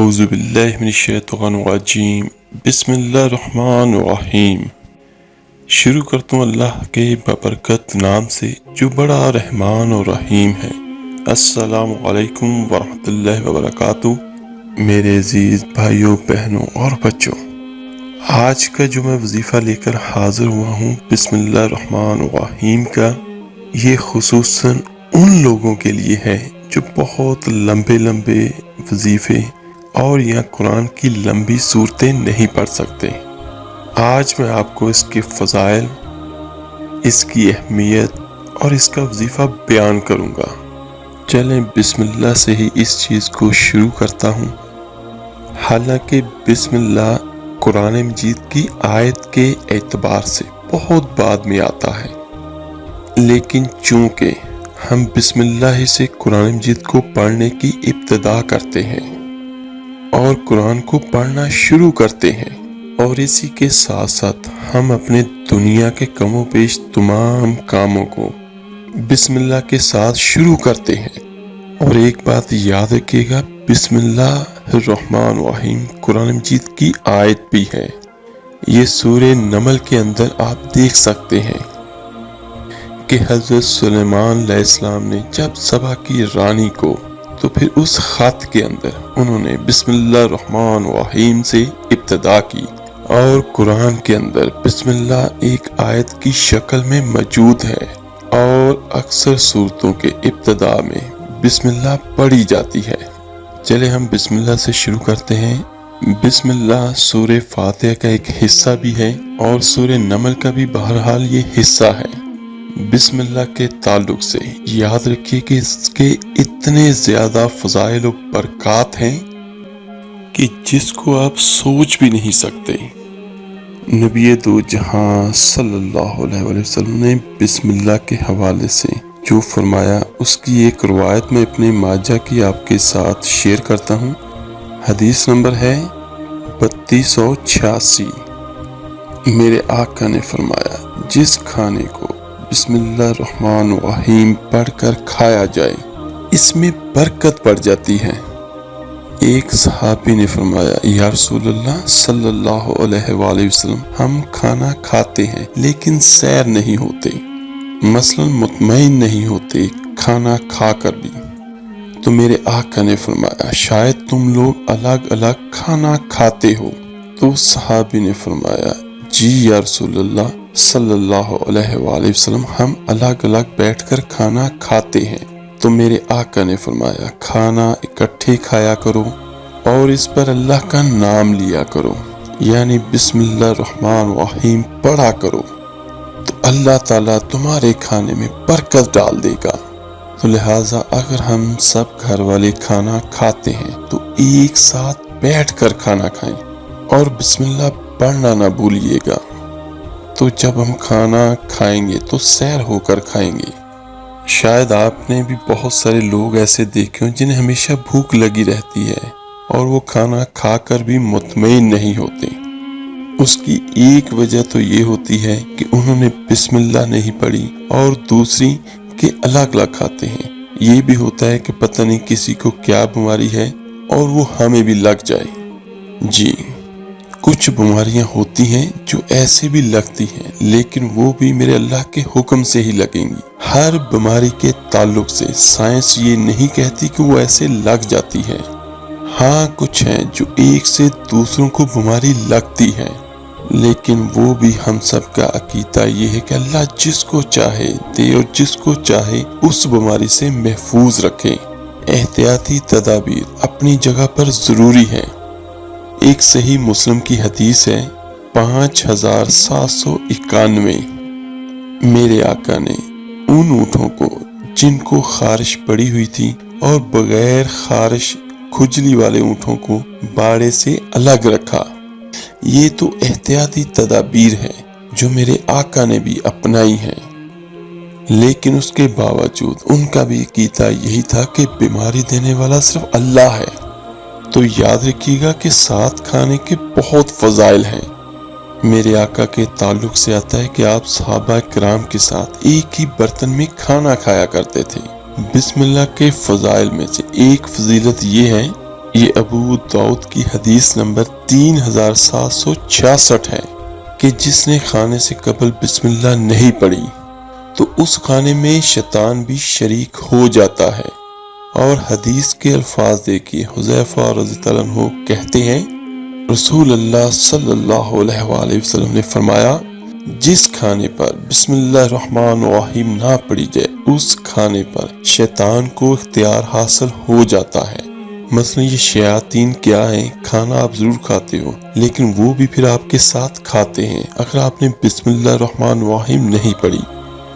اعوذ باللہ من الشیطان الرجیم بسم اللہ الرحمن الرحیم۔ شروع کرتا ہوں اللہ کے ببرکت نام سے جو بڑا رحمان اور رحیم ہے۔ السلام علیکم ورحمۃ اللہ وبرکاتہ۔ میرے عزیز بھائیوں، بہنوں اور بچوں، آج کا جو میں وظیفہ لے کر حاضر ہوا ہوں بسم اللہ الرحمن الرحیم کا، یہ خصوصاً ان لوگوں کے لیے ہے جو بہت لمبے وظیفے اور یا قرآن کی لمبی صورتیں نہیں پڑھ سکتے۔ آج میں آپ کو اس کے فضائل، اس کی اہمیت اور اس کا وظیفہ بیان کروں گا۔ چلیں بسم اللہ سے ہی اس چیز کو شروع کرتا ہوں۔ حالانکہ بسم اللہ قرآن مجید کی آیت کے اعتبار سے بہت بعد میں آتا ہے، لیکن چونکہ ہم بسم اللہ سے قرآن مجید کو پڑھنے کی ابتدا کرتے ہیں اور قرآن کو پڑھنا شروع کرتے ہیں، اور اسی کے ساتھ ساتھ ہم اپنے دنیا کے کم و بیش تمام کاموں کو بسم اللہ کے ساتھ شروع کرتے ہیں۔ اور ایک بات یاد رکھیے گا، بسم اللہ الرحمن الرحیم قرآن مجید کی آیت بھی ہے۔ یہ سورہ نمل کے اندر آپ دیکھ سکتے ہیں کہ حضرت سلیمان علیہ السلام نے جب سبا کی رانی کو، تو پھر اس خط کے اندر انہوں نے بسم اللہ الرحمن الرحیم سے ابتدا کی، اور قرآن کے اندر بسم اللہ ایک آیت کی شکل میں موجود ہے، اور اکثر صورتوں کے ابتدا میں بسم اللہ پڑھی جاتی ہے۔ چلے ہم بسم اللہ سے شروع کرتے ہیں۔ بسم اللہ سورہ فاتحہ کا ایک حصہ بھی ہے اور سورہ نمل کا بھی بہرحال یہ حصہ ہے۔ بسم اللہ کے تعلق سے یاد رکھیے کہ اس کے اتنے زیادہ فضائل و برکات ہیں کہ جس کو آپ سوچ بھی نہیں سکتے۔ نبی دو جہاں صلی اللہ علیہ وسلم نے بسم اللہ کے حوالے سے جو فرمایا، اس کی ایک روایت میں اپنے ماجہ کی آپ کے ساتھ شیئر کرتا ہوں۔ حدیث نمبر ہے 3286۔ میرے آقا نے فرمایا، جس کھانے کو بسم اللہ الرحمن الرحیم پڑھ کر کھایا جائے اس میں برکت پڑ جاتی ہے۔ ایک صحابی نے فرمایا، یا رسول اللہ صلی اللہ علیہ وآلہ وسلم، ہم کھانا کھاتے ہیں لیکن سیر نہیں ہوتے، مثلا مطمئن نہیں ہوتے کھانا کھا کر بھی۔ تو میرے آقا نے فرمایا، شاید تم لوگ الگ الگ کھانا کھاتے ہو۔ تو صحابی نے فرمایا، جی یا رسول اللہ صلی اللہ علیہ وآلہ وسلم، ہم الگ الگ بیٹھ کر کھانا کھاتے ہیں۔ تو میرے آقا نے فرمایا، کھانا اکٹھے کھایا کرو اور اس پر اللہ کا نام لیا کرو، یعنی بسم اللہ الرحمن الرحیم پڑھا کرو، تو اللہ تعالیٰ تمہارے کھانے میں برکت ڈال دے گا۔ تو لہٰذا اگر ہم سب گھر والے کھانا کھاتے ہیں تو ایک ساتھ بیٹھ کر کھانا کھائیں اور بسم اللہ پڑھنا نہ بھولیے گا۔ تو جب ہم کھانا کھائیں گے تو سیر ہو کر کھائیں گے۔ شاید آپ نے بھی بہت سارے لوگ ایسے دیکھے ہوں جنہیں ہمیشہ بھوک لگی رہتی ہے اور وہ کھانا کھا کر بھی مطمئن نہیں ہوتے۔ اس کی ایک وجہ تو یہ ہوتی ہے کہ انہوں نے بسم اللہ نہیں پڑھی، اور دوسری کہ الگ الگ کھاتے ہیں۔ یہ بھی ہوتا ہے کہ پتہ نہیں کسی کو کیا بیماری ہے اور وہ ہمیں بھی لگ جائے۔ جی، کچھ بیماریاں ہوتی ہیں جو ایسے بھی لگتی ہیں، لیکن وہ بھی میرے اللہ کے حکم سے ہی لگیں گی۔ ہر بیماری کے تعلق سے سائنس یہ نہیں کہتی کہ وہ ایسے لگ جاتی ہے۔ ہاں، کچھ ہیں جو ایک سے دوسروں کو بیماری لگتی ہے، لیکن وہ بھی ہم سب کا عقیدہ یہ ہے کہ اللہ جس کو چاہے دے اور جس کو چاہے اس بیماری سے محفوظ رکھے۔ احتیاطی تدابیر اپنی جگہ پر ضروری ہے۔ ایک صحیح مسلم کی حدیث ہے 5791۔ میرے آقا نے ان اونٹوں کو جن کو خارش پڑی ہوئی تھی اور بغیر خارش کھجلی والے اونٹوں کو باڑے سے الگ رکھا۔ یہ تو احتیاطی تدابیر ہے جو میرے آقا نے بھی اپنائی ہیں، لیکن اس کے باوجود ان کا بھی عقیدہ یہی تھا کہ بیماری دینے والا صرف اللہ ہے۔ تو یاد رکھیے گا کہ ساتھ کھانے کے بہت فضائل ہیں۔ میرے آقا کے تعلق سے آتا ہے کہ آپ صحابہ کرام کے ساتھ ایک ہی برتن میں کھانا کھایا کرتے تھے۔ بسم اللہ کے فضائل میں سے ایک فضیلت یہ ہے، یہ ابو داؤد کی حدیث نمبر 3766 ہے کہ جس نے کھانے سے قبل بسم اللہ نہیں پڑھی تو اس کھانے میں شیطان بھی شریک ہو جاتا ہے۔ اور حدیث کے الفاظ دیکھیے، حذیفہ رضی اللہ عنہ کہتے ہیں رسول اللہ صلی اللہ علیہ وآلہ وسلم نے فرمایا، جس کھانے پر بسم اللہ الرحمن الرحیم نہ پڑھی جائے اس کھانے پر شیطان کو اختیار حاصل ہو جاتا ہے۔ مثلا یہ شیاطین کیا ہیں، کھانا آپ ضرور کھاتے ہو لیکن وہ بھی پھر آپ کے ساتھ کھاتے ہیں اگر آپ نے بسم اللہ الرحمن الرحیم نہیں پڑھی،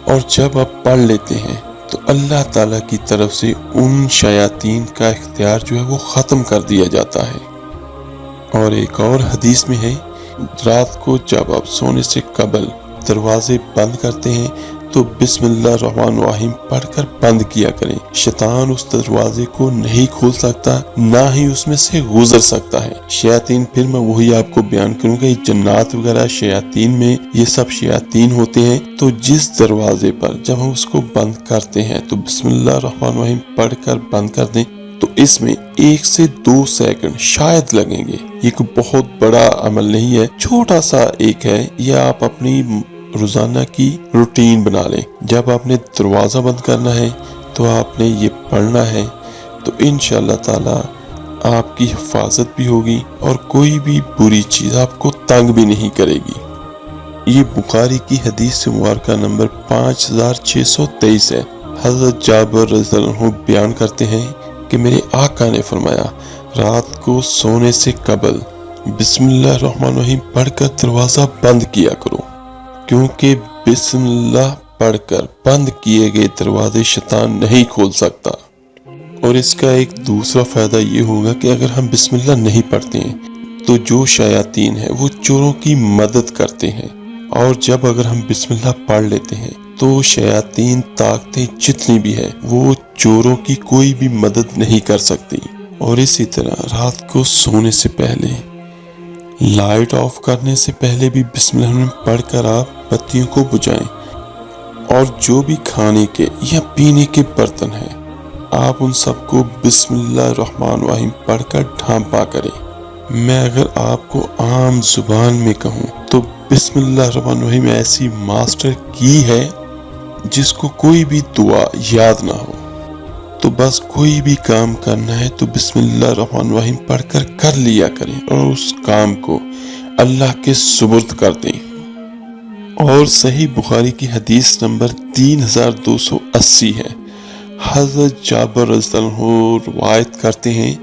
اور جب آپ پڑھ لیتے ہیں تو اللہ تعالیٰ کی طرف سے ان شیاطین کا اختیار جو ہے وہ ختم کر دیا جاتا ہے۔ اور ایک اور حدیث میں ہے، رات کو جب آپ سونے سے قبل دروازے بند کرتے ہیں تو بسم اللہ الرحمن الرحیم پڑھ کر بند کیا کریں۔ شیطان اس دروازے کو نہیں کھول سکتا، نہ ہی اس میں سے گزر سکتا ہے۔ شیاطین پھر میں وہی آپ کو بیان کروں گا، یہ جنات وغیرہ شیاطین میں یہ سب شیاطین ہوتے ہیں۔ تو جس دروازے پر جب ہم اس کو بند کرتے ہیں تو بسم اللہ الرحمن الرحیم پڑھ کر بند کر دیں تو اس میں 1 سے 2 سیکنڈ شاید لگیں گے۔ یہ کوئی بہت بڑا عمل نہیں ہے، چھوٹا سا ایک ہے، یہ آپ اپنی روزانہ کی روٹین بنا لیں۔ جب آپ نے دروازہ بند کرنا ہے تو آپ نے یہ پڑھنا ہے تو انشاءاللہ تعالی آپ کی حفاظت بھی ہوگی اور کوئی بھی بری چیز آپ کو تنگ بھی نہیں کرے گی۔ یہ بخاری کی حدیث مبارکہ نمبر 5623 ہے۔ حضرت جابر رضی اللہ عنہ بیان کرتے ہیں کہ میرے آقا نے فرمایا، رات کو سونے سے قبل بسم اللہ الرحمن الرحیم پڑھ کر دروازہ بند کیا کرو، کیونکہ بسم اللہ پڑھ کر بند کیے گئے دروازے شیطان نہیں کھول سکتا۔ اور اس کا ایک دوسرا فائدہ یہ ہوگا کہ اگر ہم بسم اللہ نہیں پڑھتے ہیں تو جو شیاطین ہیں وہ چوروں کی مدد کرتے ہیں، اور جب اگر ہم بسم اللہ پڑھ لیتے ہیں تو شیاطین طاقتیں جتنی بھی ہیں وہ چوروں کی کوئی بھی مدد نہیں کر سکتی۔ اور اسی طرح رات کو سونے سے پہلے، لائٹ آف کرنے سے پہلے بھی بسم اللہ پڑھ کر آپ بتیوں کو بجھائیں، اور جو بھی کھانے کے یا پینے کے برتن ہیں آپ ان سب کو بسم اللہ الرحمن الرحیم پڑھ کر ڈھانپا کریں۔ میں اگر آپ کو عام زبان میں کہوں تو بسم اللہ الرحمن الرحیم ایسی ماسٹر کی ہے جس کو کوئی بھی دعا یاد نہ ہو تو بس کوئی بھی کام کرنا ہے تو بسم اللہ الرحمن الرحیم پڑھ کر کر لیا کریں اور اس کام کو اللہ کے سپرد کر دیں۔ اور صحیح بخاری کی حدیث نمبر 3280 ہے۔ حضرت جابر رضی اللہ عنہ روایت کرتے ہیں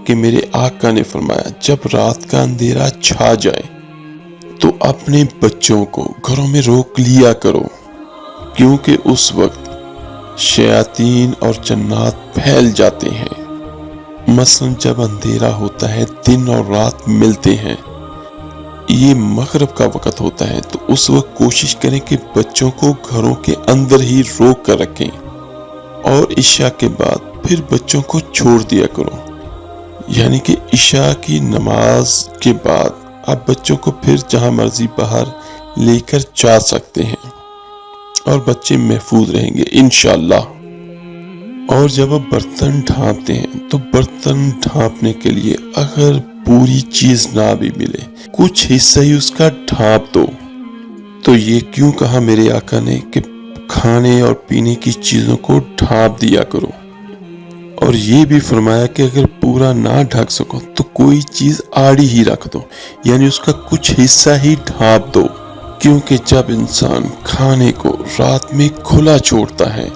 کہ میرے آقا نے فرمایا، جب رات کا اندھیرا چھا جائے تو اپنے بچوں کو گھروں میں روک لیا کرو، کیونکہ اس وقت شیاطین اور جنات پھیل جاتے ہیں۔ مثلا جب اندھیرا ہوتا ہے، دن اور رات ملتے ہیں، یہ مغرب کا وقت ہوتا ہے، تو اس وقت کوشش کریں کہ بچوں کو گھروں کے اندر ہی روک کر رکھیں، اور عشاء کے بعد پھر بچوں کو چھوڑ دیا کرو۔ یعنی کہ عشاء کی نماز کے بعد آپ بچوں کو پھر جہاں مرضی باہر لے کر جا سکتے ہیں اور بچے محفوظ رہیں گے انشاءاللہ۔ اور جب آپ برتن ڈھانپتے ہیں تو برتن ڈھانپنے کے لیے اگر پوری چیز نہ بھی ملے، کچھ حصہ ہی اس کا ڈھانپ دو۔ تو یہ کیوں کہا میرے آقا نے کہ کھانے اور پینے کی چیزوں کو ڈھانپ دیا کرو، اور یہ بھی فرمایا کہ اگر پورا نہ ڈھک سکو تو کوئی چیز آڑی ہی رکھ دو، یعنی اس کا کچھ حصہ ہی ڈھانپ دو، کیونکہ جب انسان کھانے کو رات میں کھلا چھوڑتا ہے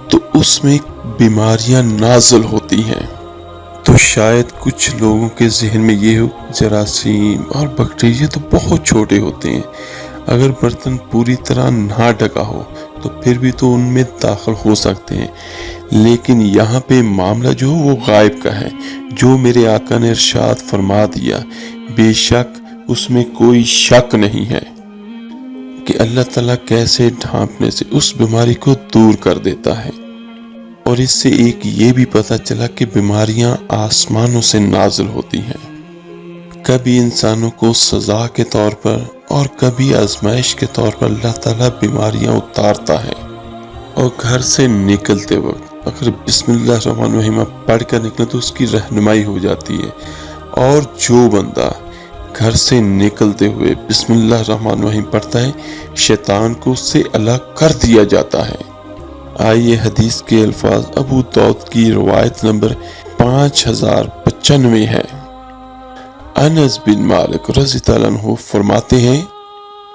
تو اس میں بیماریاں نازل ہوتی ہیں۔ تو شاید کچھ لوگوں کے ذہن میں یہ ہو، جراثیم اور بیکٹیریا تو بہت چھوٹے ہوتے ہیں، اگر برتن پوری طرح نہ ڈھکا ہو تو پھر بھی تو ان میں داخل ہو سکتے ہیں، لیکن یہاں پہ معاملہ جو وہ غائب کا ہے، جو میرے آقا نے ارشاد فرما دیا، بے شک اس میں کوئی شک نہیں ہے کہ اللہ تعالیٰ کیسے ڈھانپنے سے اس بیماری کو دور کر دیتا ہے۔ اور اس سے ایک یہ بھی پتہ چلا کہ بیماریاں آسمانوں سے نازل ہوتی ہیں، کبھی انسانوں کو سزا کے طور پر اور کبھی آزمائش کے طور پر اللہ تعالیٰ بیماریاں اتارتا ہے، اور گھر سے نکلتے وقت اگر بسم اللہ الرحمن الرحیم آپ پڑھ کر نکلیں تو اس کی رہنمائی ہو جاتی ہے، اور جو بندہ گھر سے نکلتے ہوئے بسم اللہ الرحمن الرحیم پڑھتا ہے شیطان کو اس سے الگ کر دیا جاتا ہے۔ آئیے حدیث کے الفاظ ابو داؤد کی روایت نمبر 5095 ہے۔ انس بن مالک رضی اللہ عنہ فرماتے ہیں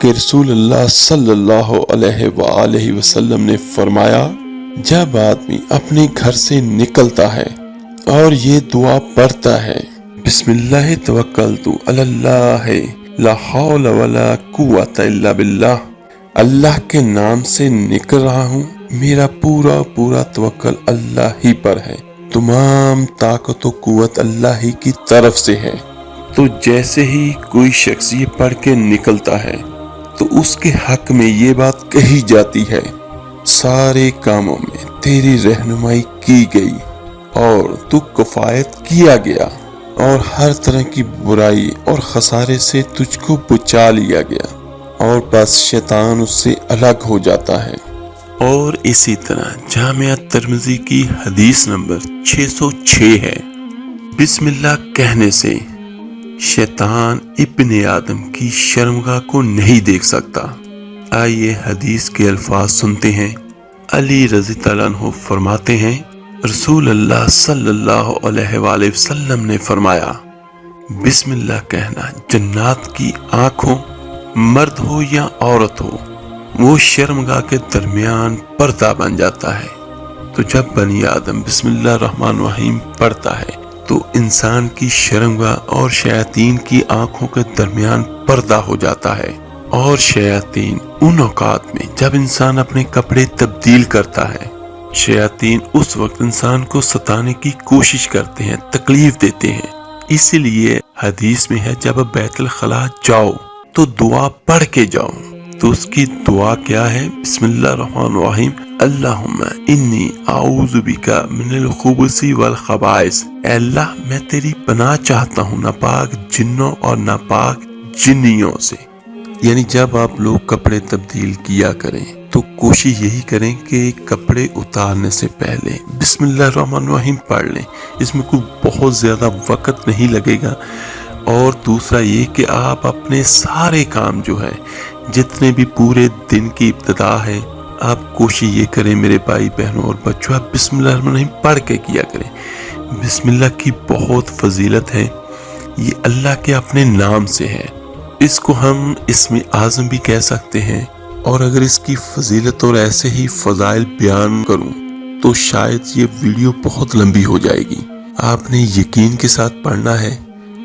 کہ رسول اللہ صلی اللہ علیہ وآلہ وسلم نے فرمایا، جب آدمی اپنے گھر سے نکلتا ہے اور یہ دعا پڑھتا ہے، بسم اللہ توکلت علی اللہ لا حول ولا قوت الا باللہ، اللہ کے نام سے نکل رہا ہوں، میرا پورا توکل اللہ ہی پر ہے، تمام طاقت و قوت اللہ ہی کی طرف سے ہے۔ تو جیسے ہی کوئی شخص یہ پڑھ کے نکلتا ہے تو اس کے حق میں یہ بات کہی جاتی ہے، سارے کاموں میں تیری رہنمائی کی گئی اور تو کفایت کیا گیا، اور ہر طرح کی برائی اور خسارے سے تجھ کو بچا لیا گیا، اور بس شیطان اس سے الگ ہو جاتا ہے۔ اور اسی طرح جامعہ ترمذی کی حدیث نمبر 606 ہے، بسم اللہ کہنے سے شیطان ابن آدم کی شرمگاہ کو نہیں دیکھ سکتا۔ آئیے حدیث کے الفاظ سنتے ہیں۔ علی رضی اللہ عنہ فرماتے ہیں، رسول اللہ صلی اللہ علیہ وآلہ وسلم نے فرمایا، بسم اللہ کہنا جنات کی آنکھ ہو، مرد ہو یا عورت ہو، وہ شرمگاہ کے درمیان پردہ بن جاتا ہے۔ تو جب بنی آدم بسم اللہ الرحمن الرحیم پڑھتا ہے تو انسان کی شرمگاہ اور شیاطین کی آنکھوں کے درمیان پردہ ہو جاتا ہے، اور شیاطین ان اوقات میں جب انسان اپنے کپڑے تبدیل کرتا ہے، شیاطین اس وقت انسان کو ستانے کی کوشش کرتے ہیں، تکلیف دیتے ہیں۔ اسی لیے حدیث میں ہے جب بیت الخلاء جاؤ تو دعا پڑھ کے جاؤ۔ تو اس کی دعا کیا ہے؟ بسم اللہ الرحمن الرحیم، اللہم انی اعوذ بک من الخبث والخبائث، اے اللہ میں تیری پناہ چاہتا ہوں ناپاک جنوں اور ناپاک جنیوں سے۔ یعنی جب آپ لوگ کپڑے تبدیل کیا کریں تو کوشش یہی کریں کہ کپڑے اتارنے سے پہلے بسم اللہ الرحمن الرحیم پڑھ لیں، اس میں کوئی بہت زیادہ وقت نہیں لگے گا۔ اور دوسرا یہ کہ آپ اپنے سارے کام جو ہے جتنے بھی پورے دن کی ابتدا ہے، آپ کوشش یہ کریں میرے بھائی بہنوں اور بچوں، آپ بسم اللہ الرحمن الرحیم پڑھ کے کیا کریں۔ بسم اللہ کی بہت فضیلت ہے، یہ اللہ کے اپنے نام سے ہے، اس کو ہم اسم اعظم بھی کہہ سکتے ہیں۔ اور اگر اس کی فضیلت اور ایسے ہی فضائل بیان کروں تو شاید یہ ویڈیو بہت لمبی ہو جائے گی۔ آپ نے یقین کے ساتھ پڑھنا ہے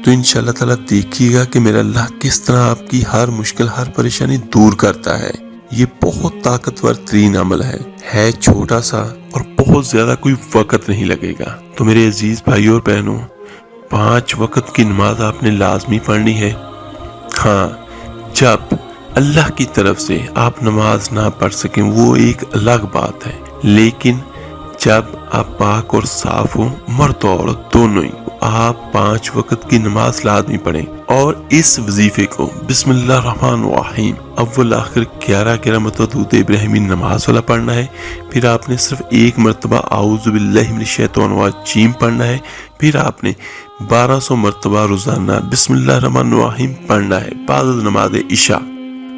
تو انشاءاللہ تعالیٰ دیکھیے گا کہ میرا اللہ کس طرح آپ کی ہر مشکل ہر پریشانی دور کرتا ہے۔ یہ بہت طاقتور ترین عمل ہے چھوٹا سا اور بہت زیادہ کوئی وقت نہیں لگے گا۔ تو میرے عزیز بھائیوں اور بہنوں، 5 وقت کی نماز آپ نے لازمی پڑھنی ہے۔ ہاں، جب اللہ کی طرف سے آپ نماز نہ پڑھ سکیں وہ ایک الگ بات ہے، لیکن جب آپ پاک اور صاف ہوں، مرد و عورت دونوں ہی، آپ 5 وقت کی نماز لازمی پڑھیں۔ اور اس وظیفے کو بسم اللہ الرحمن الرحیم اول آخر 11 مرتبہ درود ابراہیمی نماز والا پڑھنا ہے، پھر آپ نے صرف 1 مرتبہ اعوذ باللہ من الشیطان الرجیم پڑھنا ہے، پھر آپ نے 1200 مرتبہ روزانہ بسم اللہ الرحمن الرحیم پڑھنا ہے بعد نماز عشاء۔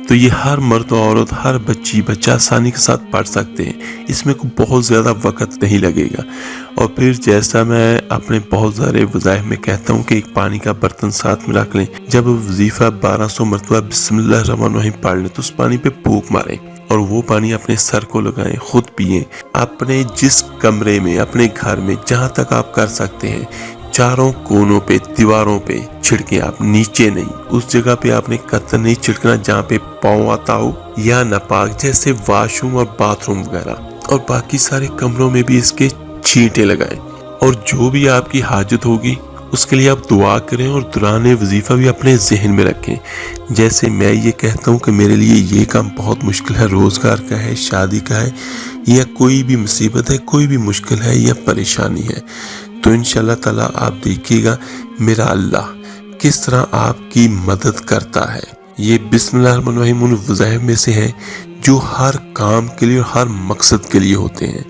تو یہ ہر مرد و عورت، ہر بچی بچہ آسانی کے ساتھ پڑھ سکتے ہیں، اس میں کوئی بہت زیادہ وقت نہیں لگے گا۔ اور پھر جیسا میں اپنے بہت سارے وظائف میں کہتا ہوں کہ ایک پانی کا برتن ساتھ میں رکھ لیں، جب وظیفہ 1200 مرتبہ بسم اللہ الرحمن الرحیم پڑھ لیں تو اس پانی پہ پھونک ماریں اور وہ پانی اپنے سر کو لگائیں، خود پئیں۔ اپنے جس کمرے میں، اپنے گھر میں جہاں تک آپ کر سکتے ہیں، چاروں کونوں پہ، دیواروں پہ چھڑکیں، آپ نیچے نہیں، اس جگہ پہ آپ نے قطر نہیں چھڑکنا جہاں پہ پاؤں آتا ہو یا ناپاک، جیسے واش روم اور باتھ روم وغیرہ۔ اور باقی سارے کمروں میں بھی اس کے چھینٹے لگائیں، اور جو بھی آپ کی حاجت ہوگی اس کے لیے آپ دعا کریں، اور دوران وظیفہ بھی اپنے ذہن میں رکھیں۔ جیسے میں یہ کہتا ہوں کہ میرے لیے یہ کام بہت مشکل ہے، روزگار کا ہے، شادی کا ہے، یا کوئی بھی مصیبت ہے، کوئی بھی مشکل ہے یا پریشانی ہے، تو انشاءاللہ تعالیٰ آپ دیکھیے گا میرا اللہ کس طرح آپ کی مدد کرتا ہے۔ یہ بسم اللہ الرحمن الرحیم ان وظائف میں سے ہے جو ہر کام کے لیے اور ہر مقصد کے لیے ہوتے ہیں۔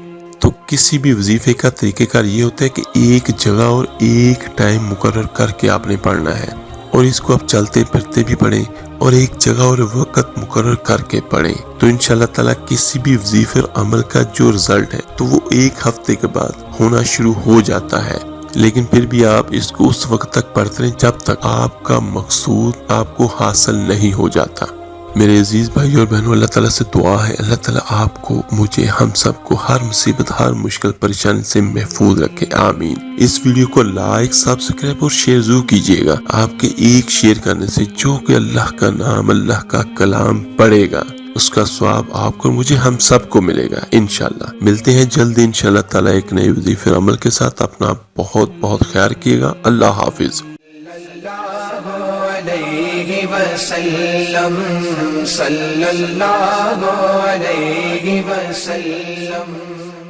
تو کسی بھی وظیفے کا طریقہ کار یہ ہوتا ہے کہ ایک جگہ اور ایک ٹائم مقرر کر کے آپ نے پڑھنا ہے، اور اس کو آپ چلتے پھرتے بھی پڑھیں اور ایک جگہ اور وقت مقرر کر کے پڑھیں، تو انشاءاللہ تعالیٰ کسی بھی وظیفے اور عمل کا جو رزلٹ ہے تو وہ ایک ہفتے کے بعد ہونا شروع ہو جاتا ہے۔ لیکن پھر بھی آپ اس کو اس وقت تک پڑھتے رہیں جب تک آپ کا مقصود آپ کو حاصل نہیں ہو جاتا۔ میرے عزیز بھائی اور بہنوں، اللہ تعالیٰ سے دعا ہے اللہ تعالیٰ آپ کو، مجھے، ہم سب کو ہر مصیبت، ہر مشکل پریشانی سے محفوظ رکھے، آمین۔ اس ویڈیو کو لائک، سبسکرائب اور شیئر ضرور کیجیے گا۔ آپ کے ایک شیئر کرنے سے جو کہ اللہ کا نام، اللہ کا کلام پڑھے گا، اس کا ثواب آپ کو، مجھے، ہم سب کو ملے گا انشاءاللہ۔ ملتے ہیں جلد انشاءاللہ تعالیٰ ایک نئے وظیفے اور عمل کے ساتھ۔ اپنا بہت بہت خیال کیے گا۔ اللہ حافظ۔ علیہ وسلم، صلی اللہ علیہ وسلم۔